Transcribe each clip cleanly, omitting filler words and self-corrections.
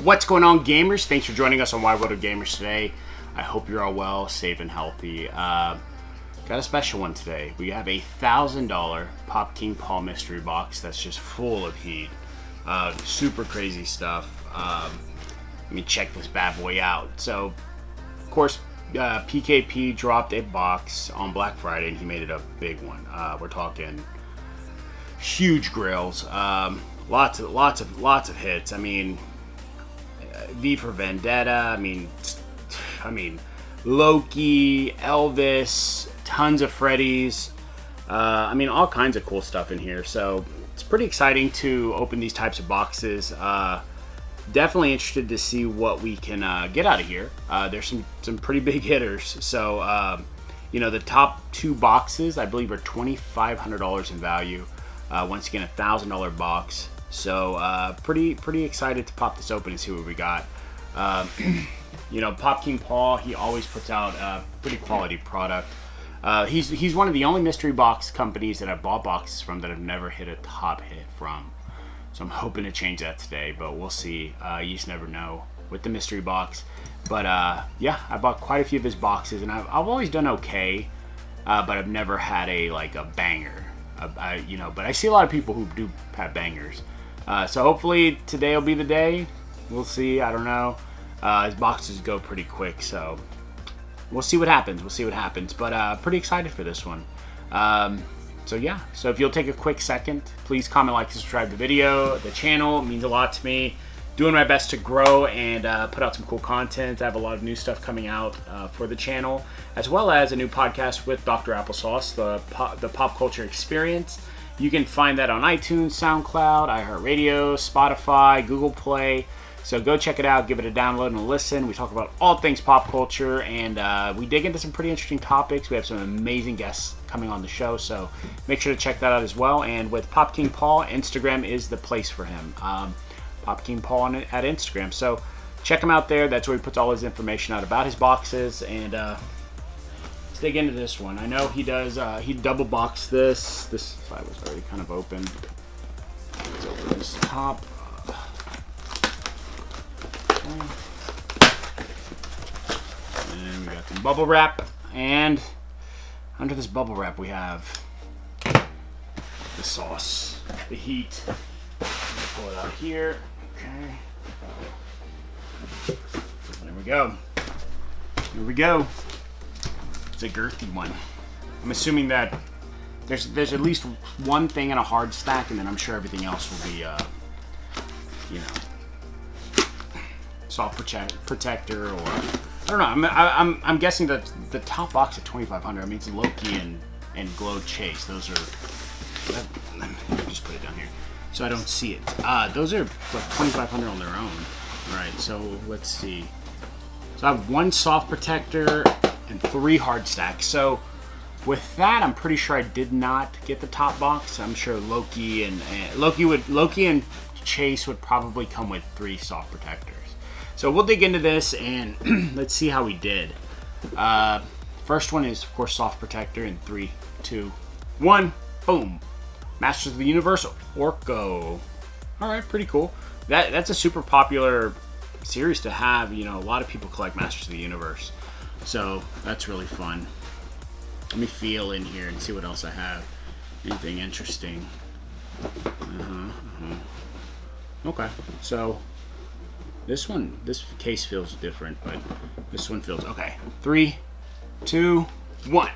What's going on, gamers? Thanks for joining us on Wide World of Gamers today. I hope you're all well, safe, and healthy. Got a special one today. We have a $1,000 Pop King Paul mystery box that's just full of heat. Super crazy stuff. Let me check this bad boy out. So, of course, PKP dropped a box on Black Friday, and he made it a big one. We're talking huge grails. Lots of hits. I mean, V for Vendetta. I mean, Loki, Elvis, tons of Freddy's. I mean, all kinds of cool stuff in here. So it's pretty exciting to open these types of boxes. Definitely interested to see what we can get out of here. There's some pretty big hitters. So you know, the top two boxes I believe are $2,500 in value. Once again, a $1,000 box. So pretty excited to pop this open and see what we got. You know, Pop King Paul, he always puts out a pretty quality product. He's one of the only mystery box companies that I've bought boxes from that I've never hit a top hit from. So I'm hoping to change that today, but we'll see. You just never know with the mystery box. But yeah, I bought quite a few of his boxes, and I've always done okay, but I've never had a banger. You know, but I see a lot of people who do have bangers. So hopefully today will be the day. We'll see. I don't know. His boxes go pretty quick, so we'll see what happens. But pretty excited for this one. So yeah. So if you'll take a quick second, please comment, like, subscribe to the video. The channel means a lot to me. Doing my best to grow and put out some cool content. I have a lot of new stuff coming out for the channel, as well as a new podcast with Dr. Applesauce, the Pop Culture Experience. You can find that on iTunes, SoundCloud, iHeartRadio, Spotify, Google Play. So go check it out, give it a download and a listen. We talk about all things pop culture, and we dig into some pretty interesting topics. We have some amazing guests coming on the show, so make sure to check that out as well. And with Pop King Paul, Instagram is the place for him. Pop King Paul at Instagram. So check him out there. That's where he puts all his information out about his boxes. And let's dig into this one. I know he does. He double boxed this. This side was already kind of open. Let's open this top. Okay. And we got some bubble wrap. And under this bubble wrap, we have the sauce, the heat. Pull it out here. Okay. There we go. Here we go. It's a girthy one. I'm assuming that there's at least one thing in a hard stack, and then I'm sure everything else will be, you know, soft protector, or I don't know. I'm guessing that the top box at $2,500. I mean, it's Loki and Glow Chase. Those are. Let me just put it down here so I don't see it. Those are like $2,500 on their own. All right, so let's see. So I have one soft protector and 3 hard stacks. So with that, I'm pretty sure I did not get the top box. I'm sure Loki and Chase would probably come with 3 soft protectors. So we'll dig into this and let's see how we did. First one is, of course, soft protector in 3, 2, 1, boom. Masters of the Universe, Orko. All right, pretty cool. That's a super popular series to have. You know, a lot of people collect Masters of the Universe, so that's really fun. Let me feel in here and see what else I have. Anything interesting? Okay, so this case feels different, but this one feels okay. 3, 2, 1.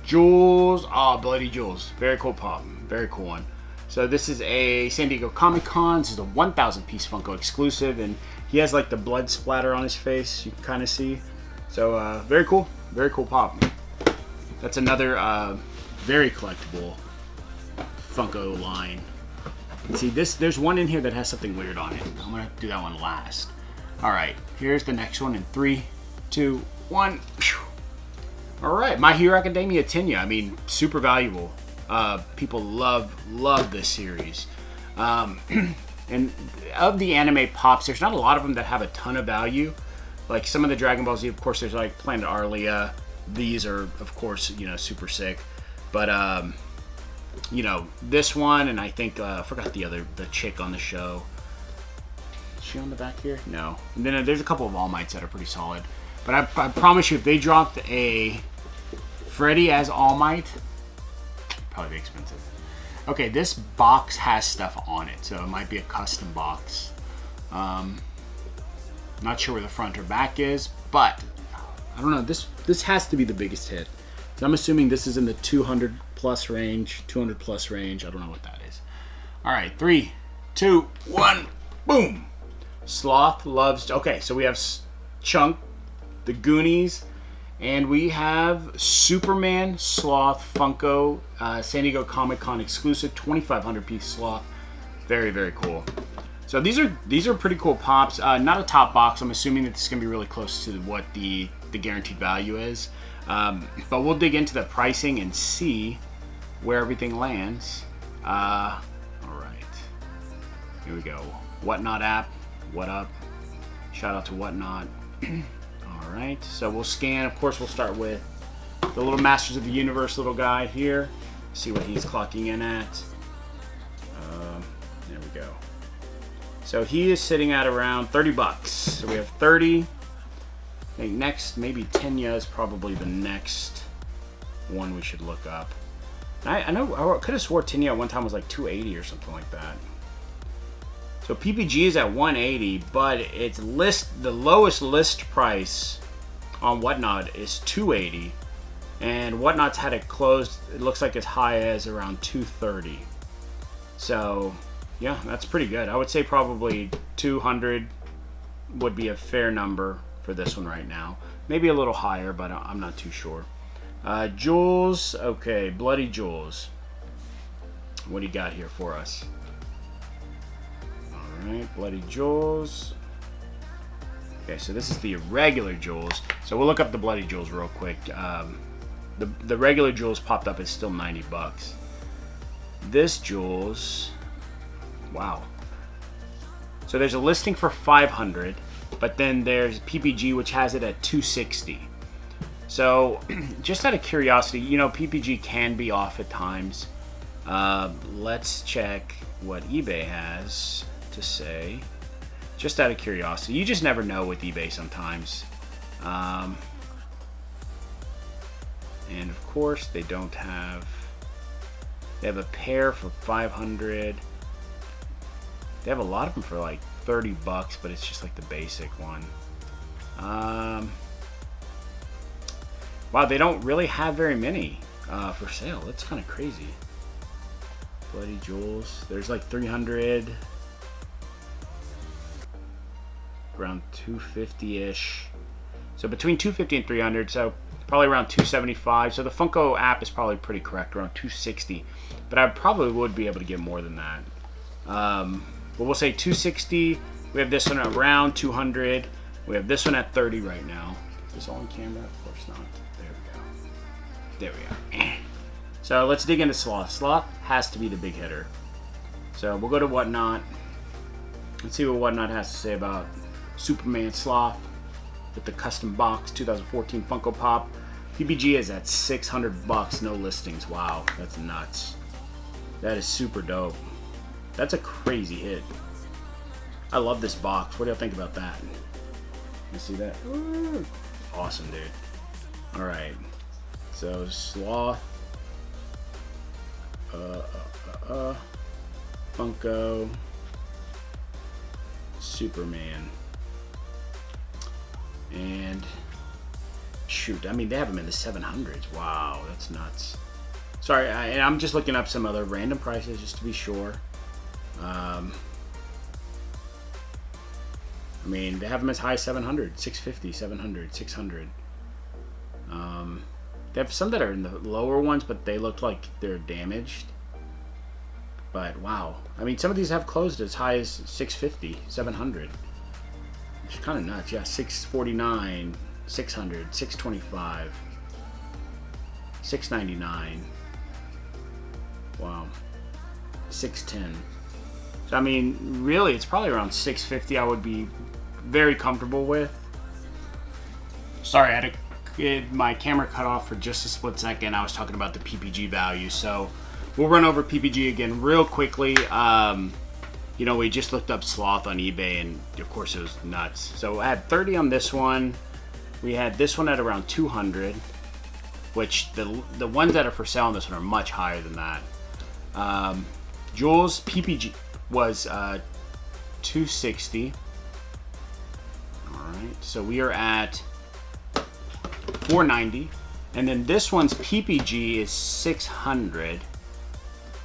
Jules, Bloody Jules. Very cool pop. Very cool one. So this is a San Diego Comic-Con. This is a 1,000 piece Funko exclusive, and he has like the blood splatter on his face. You can kind of see. So very cool. Very cool pop. That's another very collectible Funko line. And see, there's one in here that has something weird on it. I'm gonna do that one last. All right, here's the next one in 3, 2, 1. All right, My Hero Academia Tenya. I mean, super valuable. People love this series. And of the anime pops, there's not a lot of them that have a ton of value. Like some of the Dragon Ball Z, of course, there's like Planet Arlia. These are, of course, you know, super sick. But you know, this one, and I think I forgot the chick on the show. she on the back here? No. And then there's a couple of All Mights that are pretty solid. But I promise you, if they dropped a Freddy as All Might, probably be expensive. Okay, this box has stuff on it, so it might be a custom box. Not sure where the front or back is, but I don't know. This has to be the biggest hit. So I'm assuming this is in the 200 plus range, 200 plus range. I don't know what that is. All right, 3, 2, 1, boom. Sloth loves. Okay, so we have Chunk, the Goonies, and we have Superman Sloth Funko San Diego Comic-Con exclusive 2,500 piece Sloth. Very, very cool. So these are pretty cool pops. Not a top box. I'm assuming that this is gonna be really close to what the guaranteed value is. But we'll dig into the pricing and see where everything lands. All right, here we go. Whatnot app, what up? Shout out to Whatnot. All right, so we'll scan. Of course, we'll start with the little Masters of the Universe little guy here. See what he's clocking in at. There we go. So he is sitting at around 30 bucks. So we have 30. I think next, maybe Tenya is probably the next one we should look up. I know I could have swore Tenya at one time was like 280 or something like that. So PPG is at 180, but it's the lowest list price on Whatnot is 280, and Whatnot's had it closed. It looks like as high as around 230. So yeah, that's pretty good. I would say probably 200 would be a fair number for this one right now. Maybe a little higher, but I'm not too sure. Jules, okay, Bloody Jules. What do you got here for us? All right, Bloody Jules. Okay, so this is the regular Jules. So we'll look up the Bloody Jules real quick. The regular Jules popped up. It's still 90 bucks. This Jules, wow. So there's a listing for 500, but then there's PPG, which has it at 260. So just out of curiosity, you know, PPG can be off at times. Let's check what eBay has to say. Just out of curiosity. You just never know with eBay sometimes. And of course, they don't have... They have a pair for 500. They have a lot of them for like 30 bucks, but it's just like the basic one. Wow, they don't really have very many for sale. That's kind of crazy. Bloody Jules. There's like 300. Around 250-ish. So between 250 and 300, so probably around 275. So the Funko app is probably pretty correct, around 260. But I probably would be able to get more than that. But we'll say 260. We have this one at around 200. We have this one at 30 right now. Is this all on camera? Of course not. There we go. There we go. So let's dig into Sloth. Sloth has to be the big hitter. So we'll go to Whatnot. Let's see what Whatnot has to say about Superman Sloth with the custom box 2014 Funko Pop. PPG is at 600 bucks, no listings. Wow, that's nuts. That is super dope. That's a crazy hit. I love this box. What do y'all think about that? You see that? Ooh. Awesome, dude. All right. So Sloth, Funko, Superman, and shoot, I mean, they have them in the 700s. Wow, that's nuts. Sorry, I'm just looking up some other random prices just to be sure. I mean, they have them as high as 700, 650, 700, 600. They have some that are in the lower ones, but they look like they're damaged. But wow, I mean, some of these have closed as high as 650, 700. It's kind of nuts. Yeah, 649, 600, 625, 699. Wow, 610. So I mean, really, it's probably around 650. I would be very comfortable with. Sorry, I had to get my camera cut off for just a split second. I was talking about the PPG value, so we'll run over PPG again real quickly. You know, we just looked up Sloth on eBay, and of course it was nuts. So I had 30 on this one. We had this one at around 200, which the ones that are for sale on this one are much higher than that. Jules PPG was 260. All right, so we are at 490, and then this one's PPG is 600,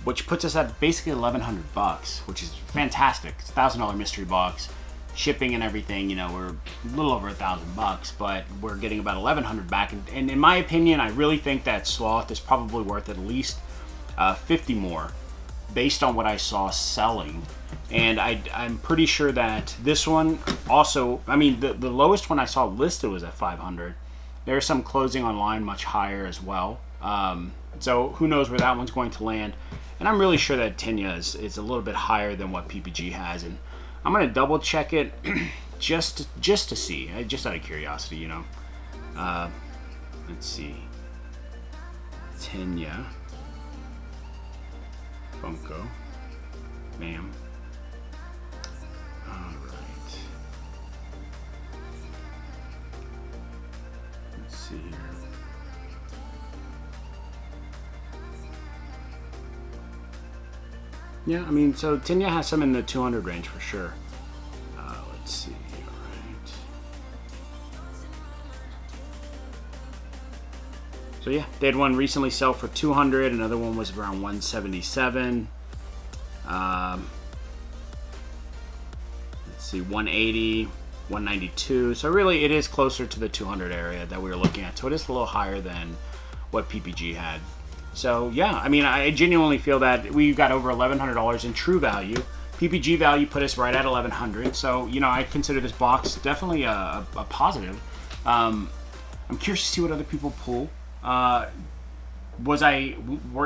which puts us at basically 1,100 bucks, which is fantastic. It's a $1,000 mystery box, shipping and everything. You know, we're a little over $1,000, but we're getting about 1,100 back. And in my opinion, I really think that Sloth is probably worth at least 50 more, based on what I saw selling. And I'm pretty sure that this one also, I mean, the lowest one I saw listed was at 500. There's some closing online much higher as well. So who knows where that one's going to land. And I'm really sure that Tenya is a little bit higher than what PPG has. And I'm going to double check it just to see, just out of curiosity, you know. Let's see. Tenya. Funko. Bam. Alright. Let's see here. Yeah, I mean, so Tenya has some in the 200 range for sure. Let's see, alright. So yeah, they had one recently sell for 200, another one was around 177. Let's see, 180, 192. So really, it is closer to the 200 area that we were looking at. So it is a little higher than what PPG had. So yeah, I mean, I genuinely feel that we got over $1,100 in true value. PPG value put us right at 1,100. So, you know, I consider this box definitely a positive. I'm curious to see what other people pull. Were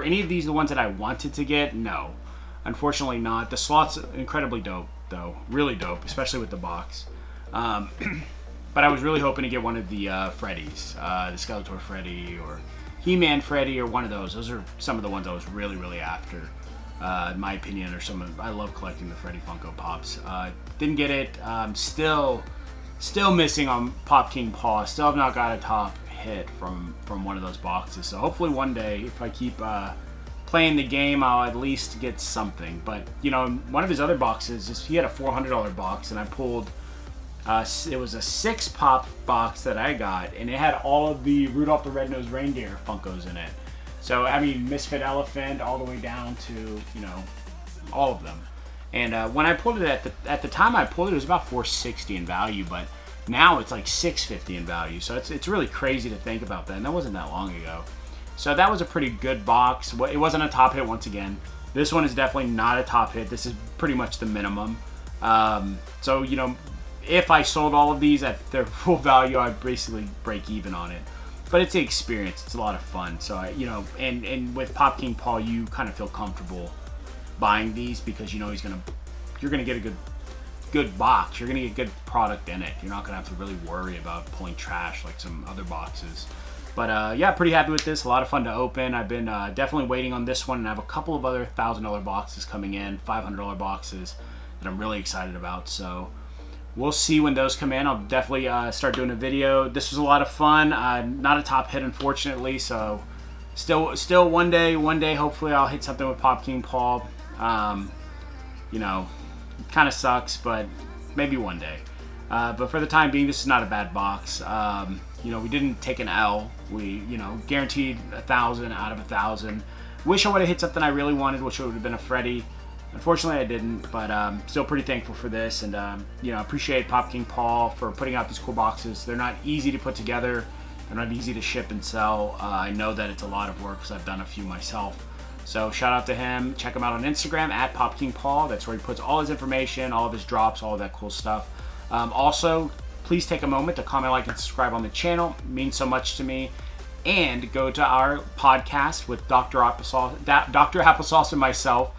any of these the ones that I wanted to get? No, unfortunately not. The Sloth's incredibly dope though, really dope, especially with the box. But I was really hoping to get one of the Freddies, the Skeletor Freddy or He-Man Freddy or one of those. Those are some of the ones I was really after, in my opinion. Or I love collecting the Freddy Funko Pops. Didn't get it. Still missing on Pop King Paw. Still have not got a top hit from one of those boxes. So hopefully one day, if I keep playing the game, I'll at least get something. But you know, one of his other boxes, he had a $400 box, and I pulled. It was a 6-pop box that I got, and it had all of the Rudolph the Red-Nosed Reindeer Funkos in it. So, I mean, Misfit Elephant all the way down to, you know, all of them. And when I pulled it at the time I pulled it, it was about $460 in value, but now it's like $650 in value. So it's really crazy to think about that, and that wasn't that long ago. So that was a pretty good box. It wasn't a top hit once again. This one is definitely not a top hit. This is pretty much the minimum. So, you know, if I sold all of these at their full value, I'd basically break even on it. But it's the experience. It's a lot of fun. So, you know, and with Pop King Paul, you kind of feel comfortable buying these because you know you're gonna get a good box. You're gonna get good product in it. You're not gonna have to really worry about pulling trash like some other boxes. But yeah, pretty happy with this. A lot of fun to open. I've been definitely waiting on this one, and I have a couple of other $1,000 boxes coming in, $500 boxes that I'm really excited about. So we'll see when those come in. I'll definitely start doing a video. This was a lot of fun. Not a top hit, unfortunately. So still one day, hopefully I'll hit something with Pop King Paul. You know, kind of sucks, but maybe one day. But for the time being, this is not a bad box. You know, we didn't take an L. We, you know, guaranteed 1,000 out of 1,000. Wish I would have hit something I really wanted, which would have been a Freddy. Unfortunately, I didn't, but still pretty thankful for this, and you know, appreciate Pop King Paul for putting out these cool boxes. They're not easy to put together. They're not easy to ship and sell. I know that it's a lot of work because I've done a few myself. So shout out to him. Check him out on Instagram at Pop King Paul. That's where he puts all his information, all of his drops, all of that cool stuff. Also, please take a moment to comment, like, and subscribe on the channel. It means so much to me. And go to our podcast with Dr. Applesauce and myself,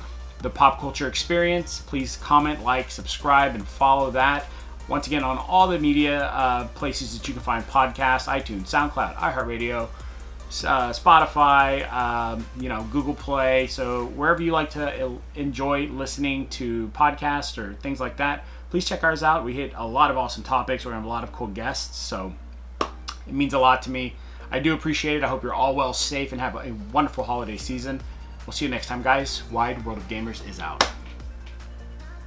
The Pop Culture Experience. Please comment, like, subscribe, and follow that. Once again, on all the media places that you can find podcasts, iTunes, SoundCloud, iHeartRadio, Spotify, you know, Google Play. So wherever you like to enjoy listening to podcasts or things like that, please check ours out. We hit a lot of awesome topics. We're going to have a lot of cool guests. So it means a lot to me. I do appreciate it. I hope you're all well, safe, and have a wonderful holiday season. We'll see you next time, guys. Wide World of Gamers is out.